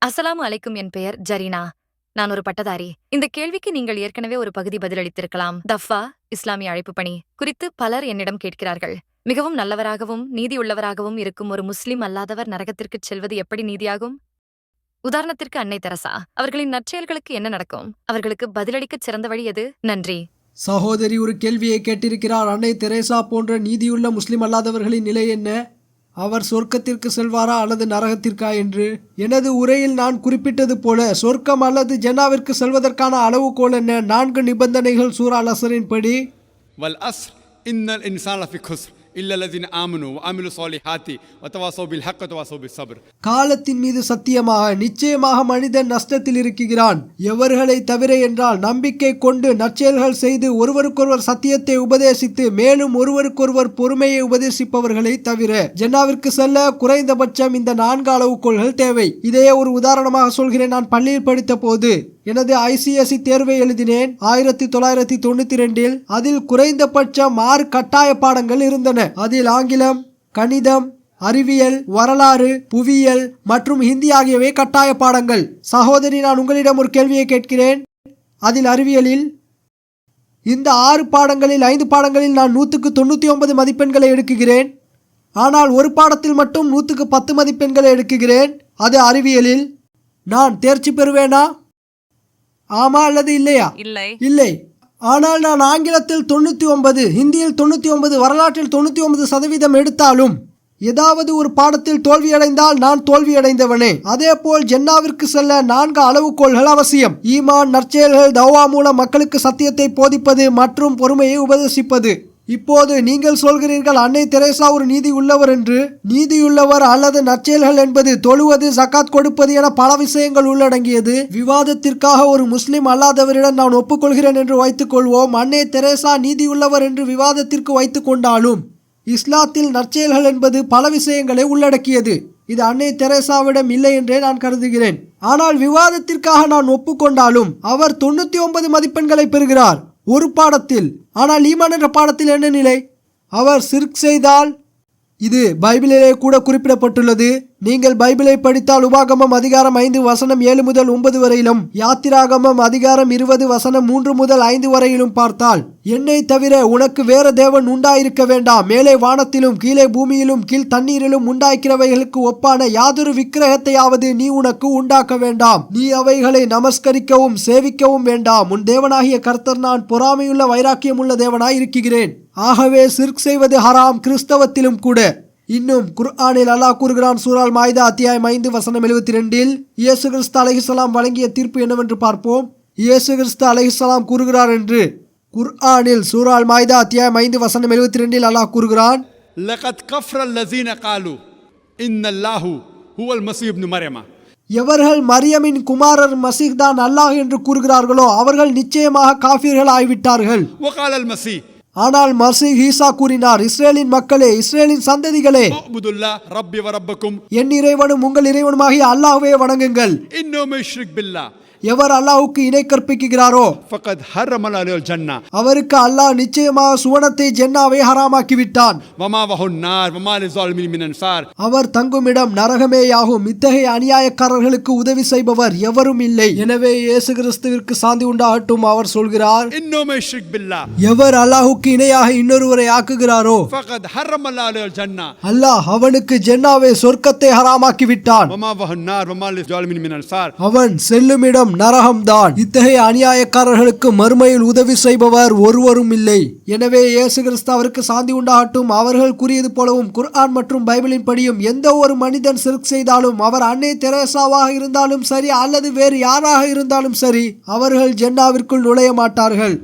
அஸ்ஸலாமு அலைக்கும். என் பெயர் ஜரீனா. நான் ஒரு பட்டதாரி. இந்த கேள்விக்கு நீங்கள் ஏற்கனவே ஒரு பகுதி பதிலளித்திருக்கலாம். தஃபா இஸ்லாமிய அழைப்பு பணி குறித்து பலர் என்னிடம் கேட்கிறார்கள். மிகவும் நல்லவராகவும் நீதியுள்ளவராகவும் இருக்கும் ஒரு முஸ்லிம் அல்லாதவர் நரகத்திற்குச் செல்வது எப்படி நீதியாகும்? உதாரணத்திற்கு அன்னை தெரசா. அவர்களின் நற்செயல்களுக்கு என்ன நடக்கும்? அவர்களுக்கு பதிலளிக்கச் சிறந்த வழி எது? நன்றி. சகோதரி ஒரு கேள்வியை கேட்டிருக்கிறார். அன்னை தெரேசா போன்ற நீதியுள்ள முஸ்லிம் அல்லாதவர்களின் நிலை என்ன? அவர் சொர்க்கத்திற்கு செல்வாரா அல்லது நரகத்திற்கா என்று? எனது உரையில் நான் குறிப்பிட்டது போல சொர்க்கம் அல்லது ஜன்னாவிற்கு செல்வதற்கான அளவுகோல் என்ன? 4 நிபந்தனைகள் சூரா அல் அஸ்ரின் படி. வல் அஸ்ர் இன்னல் இன்சான லஃபி குஸ்ர் இல்ல லஸீன ஆமனு வ அமிலு ஸாலிஹாத்தி வ தவாஸவ் பில் ஹக் வ தவாஸவ் பிஸ் ஸப்ர். காலத்தின் மீது சத்தியமாக நிச்சயமாக மனிதன் நஷ்டத்தில் இருக்கிறான். எவர்களை தவிர என்றால் நம்பிக்கை கொண்டு நற்செயல்கள் செய்து ஒருவருக்கொருவர் சத்தியத்தை உபதேசித்து மேலும் ஒருவருக்கொருவர் பொறுமையை உபதேசிப்பவர்களை தவிர. ஜன்னாவிற்கு செல்ல குறைந்தபட்சம் இந்த 4 அளவுகோல்கள் தேவை. இதையே ஒரு உதாரணமாக சொல்கிறேன். நான் பள்ளியில் படித்த போது எனது ICSE தேர்வை எழுதினேன் 1992. அதில் குறைந்தபட்சம் 6 கட்டாய பாடங்கள் இருந்தன. அதில் ஆங்கிலம், கணிதம், அறிவியல், வரலாறு, புவியியல் மற்றும் ஹிந்தி ஆகியவை கட்டாய பாடங்கள். சகோதரி, நான் உங்களிடம் ஒரு கேள்வியை கேட்கிறேன். அதில் அறிவியலில் இந்த 6 பாடங்களில் 5 பாடங்களில் நான் 100க்கு 99 மதிப்பெண்களை எடுக்குகிறேன். ஆனால் ஒரு பாடத்தில் மட்டும் 100க்கு 10 மதிப்பெண்களை எடுக்குகிறேன். அது அறிவியலில். நான் தேர்ச்சி பெறுவேனா? ஆமா அல்லது இல்லையா? இல்லை. ஆனால் நான் ஆங்கிலத்தில் 99, ஹிந்தியில் 99, வரலாற்றில் 99% எடுத்தாலும் ஏதாவது ஒரு பாடத்தில் தோல்வியடைந்தால் நான் தோல்வியடைந்தவனே. அதே போல் ஜன்னாவிற்கு செல்ல 4 அளவுகோல்கள் அவசியம். ஈமான், நற்செயல்கள், தௌவா மூலம் மக்களுக்கு சத்தியத்தை போதிப்பது மற்றும் பொறுமையை உபதேசிப்பது. இப்போது நீங்கள் சொல்கிறீர்கள் அன்னை தெரேசா ஒரு நீதி உள்ளவர் என்று. நீதியுள்ளவர் அல்லது நற்செயல்கள் என்பது தொழுவது, ஜகாத் கொடுப்பது என பல விஷயங்கள் உள்ளடங்கியது. விவாதத்திற்காக ஒரு முஸ்லிம் அல்லாதவரிடம் நான் ஒப்புக்கொள்கிறேன் என்று வைத்துக் கொள்வோம். அன்னை தெரேசா நீதியுள்ளவர் என்று விவாதத்திற்கு வைத்துக் கொண்டாலும் இஸ்லாத்தில் நற்செயல்கள் என்பது பல விஷயங்களை உள்ளடக்கியது. இது அன்னை தெரேசாவிடம் இல்லை என்றே நான் கருதுகிறேன். ஆனால் விவாதத்திற்காக நான் ஒப்புக்கொண்டாலும் அவர் 99 மதிப்பெண்களை பெறுகிறார் ஒரு பாடத்தில். ஆனால் ஈமான் என்ற பாடத்தில் என்ன நிலை? அவர் ஷிர்க் செய்தால், இது பைபிளிலே கூட குறிப்பிடப்பட்டுள்ளது. நீங்கள் பைபிளை படித்தால் உபாகமம் அதிகாரம் 5 வசனம் 7 முதல் 9 வரையிலும், யாத்திராகமம் அதிகாரம் 20 வசனம் 3 முதல் 5 வரையிலும் பார்த்தால், என்னை தவிர உனக்கு வேற தேவன் உண்டாயிருக்க வேண்டாம், மேலே வானத்திலும் கீழே பூமியிலும் கீழ் தண்ணீரிலும் உண்டாக்கிறவைகளுக்கு ஒப்பான யாதொரு விக்கிரகத்தையாவது நீ உனக்கு உண்டாக்க வேண்டாம், நீ அவைகளை நமஸ்கரிக்கவும் சேவிக்கவும் வேண்டாம், உன் தேவனாகிய கர்த்தர் நான் பொறாமையுள்ள வைராக்கியமுள்ள தேவனாய் இருக்கிறேன். ஆகவே ஷிர்க் செய்வது ஹராம், கிறிஸ்தவத்திலும் கூட. இன்னும் குர்ஆனில் அல்லாஹ் கூறுகிறான் சூரா அல் மாயிதா அத்தியாயம் 5 வசனம் 72. இயேசு கிறிஸ்து அலைஹிஸ்ஸலாம் வழங்கிய தீர்ப்பு என்னவென்று பார்ப்போம். இயேசு கிறிஸ்து அலைஹிஸ்ஸலாம் கூறுகிறார் என்று குர்ஆனில் சூரா அல் மாயிதா அத்தியாயம் 5 வசனம் 72 அல்லாஹ் கூறுகிறான், லகத் கஃப்ரல் லஸீன காலு இன்னல்லாஹு ஹுவல் மஸீஹ் இப்னு மர்யம. எவர்கள் மரியமின் குமாரர் மசீஹ் தான் அல்லாஹ் என்று கூறுகிறார்களோ அவர்கள் நிச்சயமாக காஃபிர்கள் ஆகிவிட்டார்கள். வகாலல் மஸீஹ், ஆனால் மசீஹ் ஈசா கூறினார், இஸ்ரேலின் மக்களே, இஸ்ரேலின் சந்ததிகளே, ரப்பி வ ரப்பக்கும், என் இறைவனும் உங்கள் இறைவனுமாகிய அல்லாஹ்வே வணங்குங்கள். இன்னஹு யுஷ்ரிக் பில்லாஹ், எவர் அல்லாஹ்வுக்கு இணை கற்பிக்கிறாரோ ஃபகத் ஹர்ரம அலைஹில் ஜன்னah, அவருக்கு அல்லாஹ் நிச்சயமாக சுவனத்தை ஜன்னாவை ஹராமாக்கி விட்டான். வமா வஹுன் நார் வமா லிஸாலிமின் மின் அன்சார், அவர் தங்குமிடம் நரகமேயாகும். இத்தகைய அநியாயக்காரர்களுக்கு உதவி செய்பவர் எவரும் இல்லை. எனவே இயேசு கிறிஸ்துவிற்கு சாந்தி உண்டாகட்டும், அவர் சொல்கிறார், இன்னஹு யுஷ்ரிக் பில்லாஹ், எவர் அல்லாஹ்வுக்கு இணையாக இன்னொருவரை ஆக்குகிறாரோ ஃபகத் ஹர்ரம அலைஹில் ஜன்னah, அல்லாஹ் அவனுக்கு ஜன்னாவை சொர்க்கத்தை ஹராமாக்கி விட்டான். வமா வஹுன் நார் வமா லிஸாலிமின் மின் அன்சார், அவன் செல்லுமிடம் நரகம்தான். இத்தகைய அநியாயக்காரர்களுக்கு மறுமையில் உதவி செய்பவர் ஒருவரும் இல்லை. எனவே இயேசு கிறிஸ்து அவருக்கு சாந்தி உண்டாகட்டும் அவர்கள் கூறியது போலவும் குர்ஆன் மற்றும் பைபிளின் படியும் எந்த ஒரு மனிதன் ஷிர்க் செய்தாலும், அவர் அன்னை தெரேசாவாக இருந்தாலும் சரி அல்லது வேறு யாராக இருந்தாலும் சரி, அவர்கள் ஜன்னாவிற்குள் நுழைய மாட்டார்கள்.